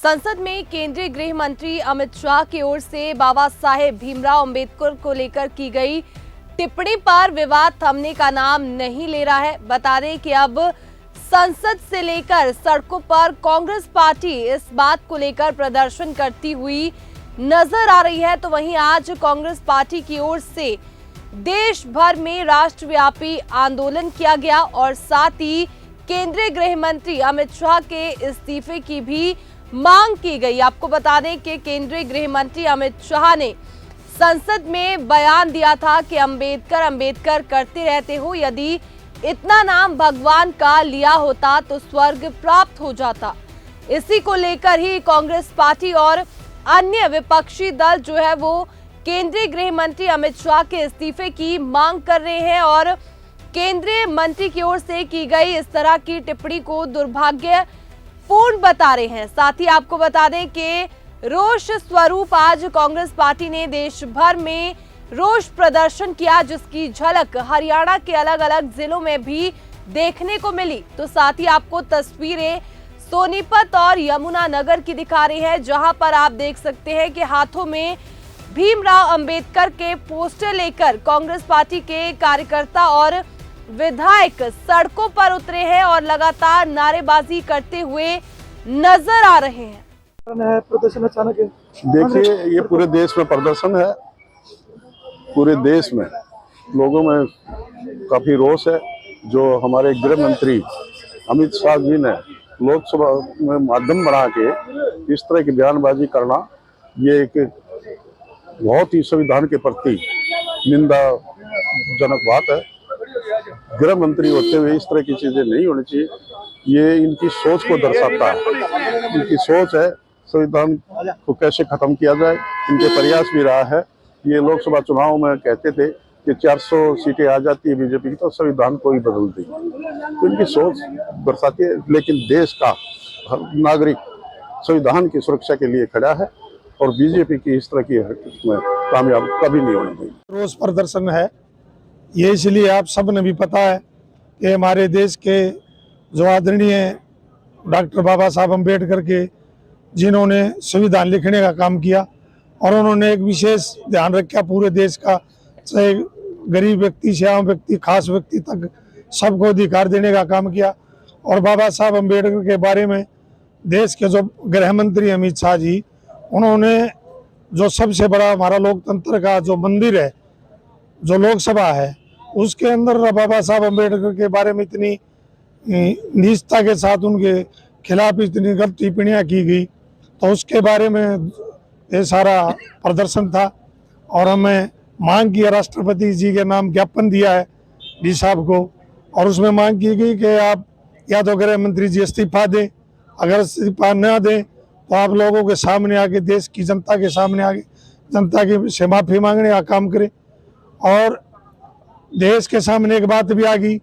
संसद में केंद्रीय गृह मंत्री अमित शाह की ओर से बाबा साहेब भीमराव अंबेडकर को लेकर की गई टिप्पणी पर विवाद थमने का नाम नहीं ले रहा है। बता दें कि अब संसद से लेकर सड़कों पर कांग्रेस पार्टी इस बात को लेकर प्रदर्शन करती हुई नजर आ रही है। तो वहीं आज कांग्रेस पार्टी की ओर से देश भर में राष्ट्रव्यापी आंदोलन किया गया और साथ ही केंद्रीय गृह मंत्री अमित शाह के इस्तीफे की भी मांग की गई। आपको बता दें कि केंद्रीय गृह मंत्री अमित शाह ने संसद में बयान दिया था कि अंबेडकर करते रहते हो, यदि इतना नाम भगवान का लिया होता तो स्वर्ग प्राप्त हो जाता। इसी को लेकर ही कांग्रेस पार्टी और अन्य विपक्षी दल जो है वो केंद्रीय गृह मंत्री अमित शाह के इस्तीफे की मांग कर रहे हैं और केंद्रीय मंत्री की ओर से की गई इस तरह की टिप्पणी को दुर्भाग्यपूर्ण बता रहे हैं। साथ ही आपको बता दें कि रोष स्वरूप आज कांग्रेस पार्टी ने देश भर में रोष प्रदर्शन किया, जिसकी झलक हरियाणा के अलग अलग जिलों में भी देखने को मिली। तो साथ ही आपको तस्वीरें सोनीपत और यमुनानगर की दिखा रही है, जहां पर आप देख सकते हैं कि हाथों में भीमराव अंबेडकर के पोस्टर लेकर कांग्रेस पार्टी के कार्यकर्ता और विधायक सड़कों पर उतरे हैं और लगातार नारेबाजी करते हुए नजर आ रहे हैं। प्रदर्शन अचानक देखिए, ये पूरे देश में प्रदर्शन है। पूरे देश में लोगों में काफी रोष है। जो हमारे गृह मंत्री अमित शाह जी ने लोकसभा में माध्यम बना के इस तरह की बयानबाजी करना, ये एक बहुत ही संविधान के प्रति निंदाजनक बात है। गृह मंत्री होते हुए इस तरह की चीजें नहीं होनी चाहिए। ये इनकी सोच को दर्शाता है। इनकी सोच है संविधान को कैसे खत्म किया जाए। इनके प्रयास भी रहा है। ये लोकसभा चुनाव में कहते थे कि 400 सीटें आ जाती है बीजेपी की तो संविधान को ही बदल देगी। तो इनकी सोच दर्शाती है, लेकिन देश का हर नागरिक संविधान की सुरक्षा के लिए खड़ा है और बीजेपी की इस तरह की में कामयाब कभी नहीं होनी चाहिए। रोष प्रदर्शन है ये, इसलिए आप सब ने भी पता है कि हमारे देश के जो आदरणीय डॉक्टर बाबा साहब अम्बेडकर के, जिन्होंने संविधान लिखने का काम किया और उन्होंने एक विशेष ध्यान रखा पूरे देश का, चाहे गरीब व्यक्ति से आम व्यक्ति, खास व्यक्ति तक सबको अधिकार देने का काम किया। और बाबा साहब अम्बेडकर के बारे में देश के जो गृह मंत्री अमित शाह जी, उन्होंने जो सबसे बड़ा हमारा लोकतंत्र का जो मंदिर है, जो लोकसभा है, उसके अंदर बाबा साहब अम्बेडकर के बारे में इतनी निष्ठा के साथ उनके खिलाफ इतनी गलत टिप्पणियाँ की गई, तो उसके बारे में ये सारा प्रदर्शन था। और हमें मांग की, राष्ट्रपति जी के नाम ज्ञापन दिया है डी साहब को, और उसमें मांग की गई कि आप या तो गृह मंत्री जी इस्तीफा दें, अगर इस्तीफा न दें तो आप लोगों के सामने आके, देश की जनता के सामने आके जनता की से माफ़ी मांगने का काम करें। और देश के सामने एक बात भी आ गई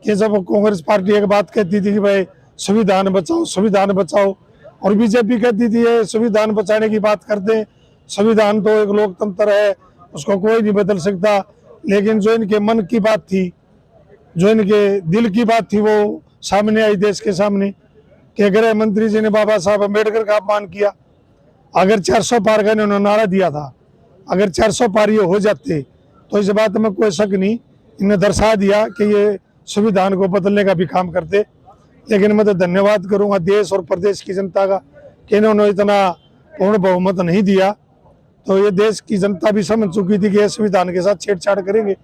कि जब कांग्रेस पार्टी एक बात कहती थी कि भाई संविधान बचाओ, संविधान बचाओ, और बीजेपी कहती थी ये संविधान बचाने की बात करते हैं, संविधान तो एक लोकतंत्र है, उसको कोई नहीं बदल सकता। लेकिन जो इनके मन की बात थी, जो इनके दिल की बात थी, वो सामने आई देश के सामने कि गृह मंत्री जी ने बाबा साहब अम्बेडकर का अपमान किया। अगर 400 पार का इन्होंने नारा दिया था, अगर 400 पार ये हो जाते तो इस बात में कोई शक नहीं, इन्हें दर्शा दिया कि ये संविधान को बदलने का भी काम करते। लेकिन मैं तो धन्यवाद करूंगा देश और प्रदेश की जनता का कि इन्होंने इतना पूर्ण बहुमत नहीं दिया। तो ये देश की जनता भी समझ चुकी थी कि ये संविधान के साथ छेड़छाड़ करेंगे,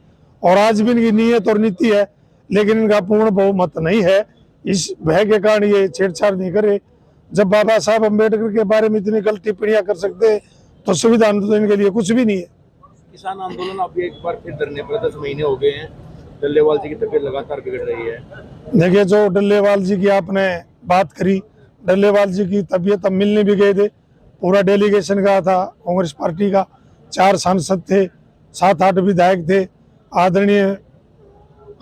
और आज भी इनकी नीयत और नीति है, लेकिन इनका पूर्ण बहुमत नहीं है। इस भय के कारण ये छेड़छाड़ नहीं करे। जब बाबा साहब अम्बेडकर के बारे में इतनी गलत टिप्पणियां कर सकते हैं तो संविधान तो इनके लिए कुछ भी नहीं है। किसान आंदोलन अभी एक बार फिर धरने पर 10 महीने हो गए हैं। डल्लेवाल जी की तबीयत लगातार बिगड़ रही है। देखिए, जो डल्लेवाल जी की आपने बात करी, डल्लेवाल जी की तबीयत अब मिलने भी गए थे। पूरा डेलीगेशन का था कांग्रेस पार्टी का, 4 सांसद थे, 7-8 विधायक थे। आदरणीय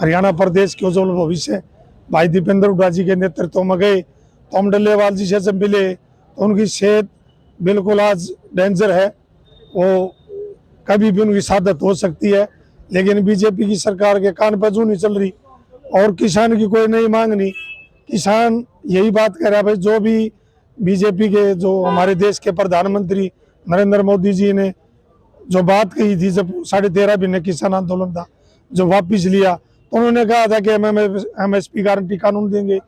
हरियाणा प्रदेश के उज्जवल भविष्य भाई दीपेंद्र हुड्डा जी के नेतृत्व में गए, तो हम डल्लेवाल जी से जब मिले तो उनकी सेहत बिल्कुल आज डेंजर है, वो कभी भी उनकी शहादत हो सकती है। लेकिन बीजेपी की सरकार के कान पर जू नहीं चल रही और किसान की कोई नई मांग नहीं। किसान यही बात कह रहा है, भाई जो भी बीजेपी के जो हमारे देश के प्रधानमंत्री नरेंद्र मोदी जी ने जो बात कही थी, जब 13.5 महीने किसान आंदोलन था, जो वापिस लिया, तो उन्होंने कहा था कि हम MSP गारंटी कानून देंगे,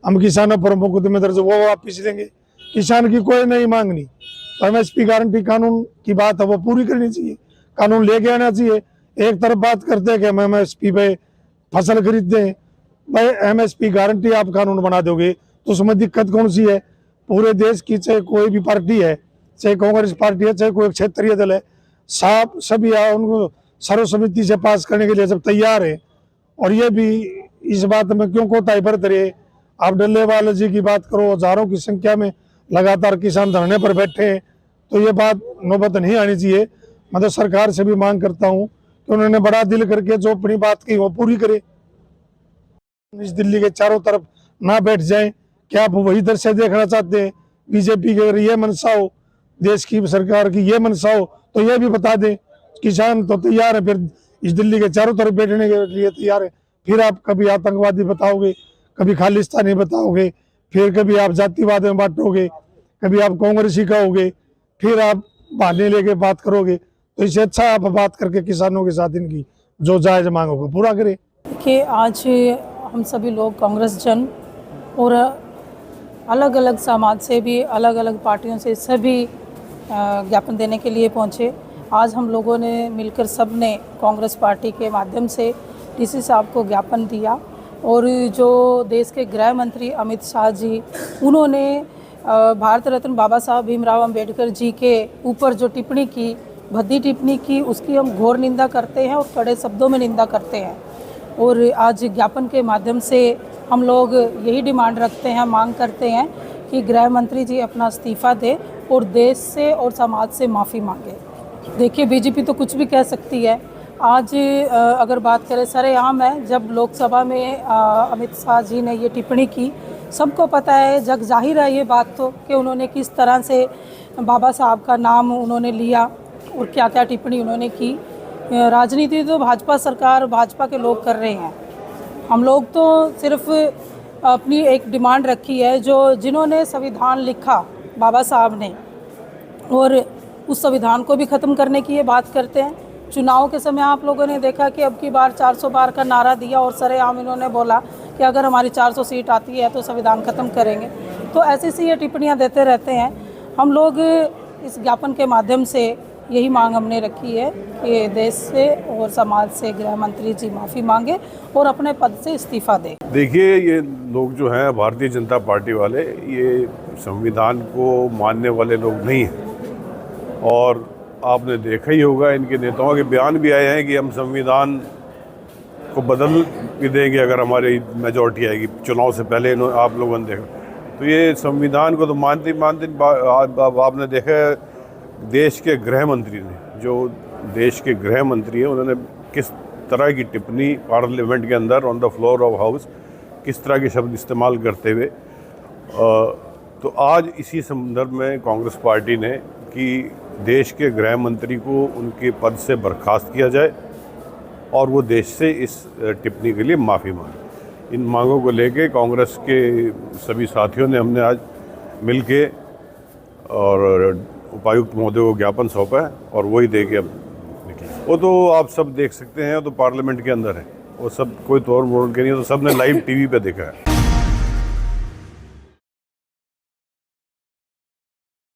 हम किसानों पर मुकदमे दर्ज वो वापिस लेंगे। किसान की कोई नहीं मांगनी, तो MSP गारंटी कानून की बात है वो पूरी करनी चाहिए, कानून लेके आना चाहिए। एक तरफ बात करते हैं कि हम MSP पे फसल खरीदते हैं, भाई MSP गारंटी आप कानून बना दोगे तो उसमें दिक्कत कौन सी है? पूरे देश की चाहे कोई भी पार्टी है, चाहे कांग्रेस पार्टी है, चाहे कोई क्षेत्रीय दल है, साहब सभी उनको सर्वसम्मति से पास करने के लिए सब तैयार है। और ये भी इस बात में क्यों कोताही बरत रहे? आप डल्लेवाल जी की बात करो, हजारों की संख्या में लगातार किसान धरने पर बैठे हैं, तो ये बात नौबत नहीं आनी चाहिए। मैं तो सरकार से भी मांग करता हूँ कि उन्होंने बड़ा दिल करके जो अपनी बात की वो पूरी करे, इस दिल्ली के चारों तरफ ना बैठ जाएं। क्या आप वही दृश्य देखना चाहते हैं? बीजेपी की अगर ये मनसा हो, देश की सरकार की ये मनसा हो, तो ये भी बता दें। किसान तो तैयार है, फिर इस दिल्ली के चारों तरफ बैठने के लिए तैयार है। फिर आप कभी आतंकवादी बताओगे, कभी खालिस्तानी बताओगे, फिर कभी आप जातिवाद में बांटोगे, कभी आप कांग्रेसी कहोगे, फिर आप बहाने लेके बात करोगे। तो इससे अच्छा आप बात करके किसानों के साथ इनकी जो जायज मांगों को पूरा करें। कि आज हम सभी लोग कांग्रेस जन और अलग अलग समाज से भी, अलग अलग पार्टियों से सभी ज्ञापन देने के लिए पहुंचे। आज हम लोगों ने मिलकर सब ने कांग्रेस पार्टी के माध्यम से डीसी साहब को ज्ञापन दिया। और जो देश के गृह मंत्री अमित शाह जी, उन्होंने भारत रत्न बाबा साहब भीमराव अंबेडकर जी के ऊपर जो टिप्पणी की, भद्दी टिप्पणी की, उसकी हम घोर निंदा करते हैं और कड़े शब्दों में निंदा करते हैं। और आज ज्ञापन के माध्यम से हम लोग यही डिमांड रखते हैं, मांग करते हैं कि गृह मंत्री जी अपना इस्तीफ़ा दें और देश से और समाज से माफ़ी मांगे। देखिए, बीजेपी तो कुछ भी कह सकती है। आज अगर बात करें, सरेआम है, जब लोकसभा में अमित शाह जी ने ये टिप्पणी की, सबको पता है, जग जाहिर है ये बात तो, कि उन्होंने किस तरह से बाबा साहब का नाम उन्होंने लिया और क्या क्या टिप्पणी उन्होंने की। राजनीति तो भाजपा सरकार, भाजपा के लोग कर रहे हैं। हम लोग तो सिर्फ अपनी एक डिमांड रखी है, जो जिन्होंने संविधान लिखा बाबा साहब ने, और उस संविधान को भी ख़त्म करने की ये बात करते हैं। चुनाव के समय आप लोगों ने देखा कि अब की बार 400 बार का नारा दिया और सरेआम इन्होंने बोला कि अगर हमारी 400 सीट आती है तो संविधान ख़त्म करेंगे। तो ऐसी सी ये टिप्पणियाँ देते रहते हैं। हम लोग इस ज्ञापन के माध्यम से यही मांग हमने रखी है कि देश से और समाज से गृह मंत्री जी माफ़ी मांगे और अपने पद से इस्तीफ़ा दें। देखिए, ये लोग जो हैं भारतीय जनता पार्टी वाले, ये संविधान को मानने वाले लोग नहीं हैं। और आपने देखा ही होगा, इनके नेताओं के बयान भी आए हैं कि हम संविधान को बदल भी देंगे अगर हमारी मेजॉरिटी आएगी। चुनाव से पहले आप लोगों ने देखा, तो ये संविधान को तो मानते आपने देखा है, देश के गृह मंत्री ने, जो देश के गृह मंत्री हैं, उन्होंने किस तरह की टिप्पणी पार्लियामेंट के अंदर on the floor of house किस तरह के शब्द इस्तेमाल करते हुए। तो आज इसी संदर्भ में कांग्रेस पार्टी ने कि देश के गृह मंत्री को उनके पद से बर्खास्त किया जाए और वो देश से इस टिप्पणी के लिए माफ़ी मांगे। इन मांगों को लेके कांग्रेस के सभी साथियों ने, हमने आज मिलके और उपायुक्त महोदय को ज्ञापन सौंपा है और वही दे के अब निकले। वो तो आप सब देख सकते हैं, वो तो पार्लियामेंट के अंदर है, वो सब कोई तोड़ मोड़ के नहीं, तो सब ने लाइव टीवी पे देखा है।